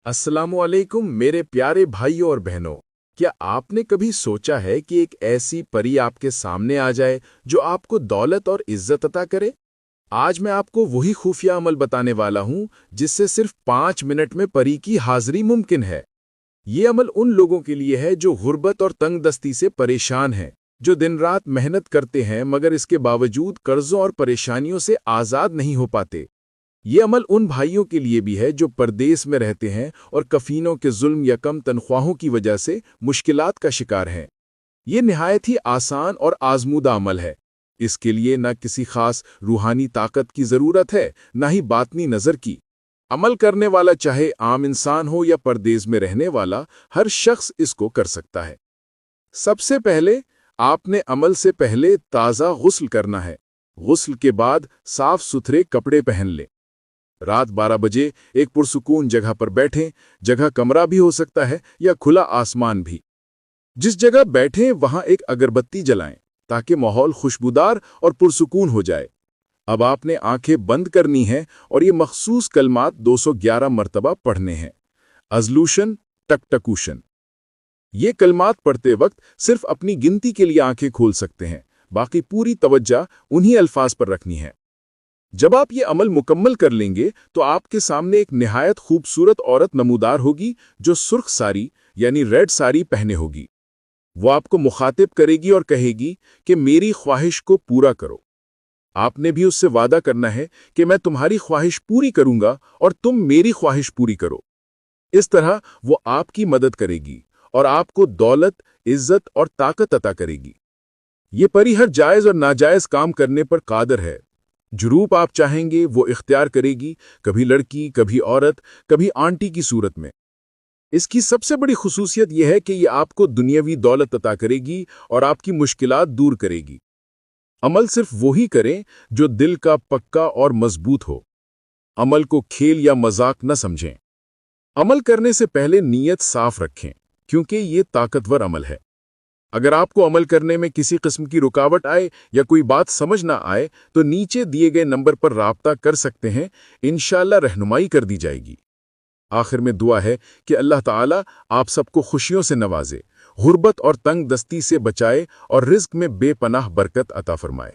अस्सलामुअलैकुम मेरे प्यारे भाइयों और बहनों। क्या आपने कभी सोचा है कि एक ऐसी परी आपके सामने आ जाए जो आपको दौलत और इज्जत अता करे? आज मैं आपको वही खुफिया अमल बताने वाला हूं जिससे सिर्फ 5 मिनट में परी की हाजिरी मुमकिन है। ये अमल उन लोगों के लिए है जो गुर्बत और तंगदस्ती से परेशान हैं, जो दिन रात मेहनत करते हैं मगर इसके बावजूद कर्जों और परेशानियों से आज़ाद नहीं हो पाते। ये अमल उन भाइयों के लिए भी है जो परदेस में रहते हैं और कफीनों के जुल्म या कम तनख्वाहों की वजह से मुश्किलात का शिकार हैं। ये निहायत ही आसान और आजमूदा अमल है। इसके लिए न किसी खास रूहानी ताकत की ज़रूरत है, न ही बातनी नज़र की। अमल करने वाला चाहे आम इंसान हो या परदेस में रहने वाला, हर शख्स इसको कर सकता है। सबसे पहले आपने अमल से पहले ताज़ा गुस्ल करना है। गुस्ल के बाद साफ सुथरे कपड़े पहन लें। रात 12 बजे एक पुरसुकून जगह पर बैठें। जगह कमरा भी हो सकता है या खुला आसमान भी। जिस जगह बैठें वहां एक अगरबत्ती जलाएं ताकि माहौल खुशबूदार और पुरसुकून हो जाए। अब आपने आंखें बंद करनी हैं और ये मखसूस कलमात 211 मरतबा पढ़ने हैं। अज़लूशन, टकटकूशन। ये कलमात पढ़ते वक्त सिर्फ अपनी गिनती के लिए आंखें खोल सकते हैं, बाकी पूरी तवज्जो उन्हीं अल्फाज पर रखनी है। जब आप ये अमल मुकम्मल कर लेंगे तो आपके सामने एक निहायत खूबसूरत औरत नमूदार होगी जो सुर्ख साड़ी यानी रेड साड़ी पहने होगी। वो आपको मुखातिब करेगी और कहेगी कि मेरी ख्वाहिश को पूरा करो। आपने भी उससे वादा करना है कि मैं तुम्हारी ख्वाहिश पूरी करूंगा और तुम मेरी ख्वाहिश पूरी करो। इस तरह वो आपकी मदद करेगी और आपको दौलत, इज्जत और ताकत अता करेगी। ये परी हर जायज़ और नाजायज़ काम करने पर कादर है। जो रूप आप चाहेंगे वो इख्तियार करेगी, कभी लड़की, कभी औरत, कभी आंटी की सूरत में। इसकी सबसे बड़ी खुसूसियत यह है कि ये आपको दुनियावी दौलत अता करेगी और आपकी मुश्किलात दूर करेगी। अमल सिर्फ वही करें जो दिल का पक्का और मजबूत हो। अमल को खेल या मजाक न समझें। अमल करने से पहले नीयत साफ रखें, क्योंकि ये ताकतवर अमल है। अगर आपको अमल करने में किसी किस्म की रुकावट आए या कोई बात समझ ना आए तो नीचे दिए गए नंबर पर राब्ता कर सकते हैं। इंशाअल्लाह रहनुमाई कर दी जाएगी। आखिर में दुआ है कि अल्लाह ताला आप सबको खुशियों से नवाजे, गुर्बत और तंग दस्ती से बचाए और रिज्क में बेपनाह बरकत अता फरमाए।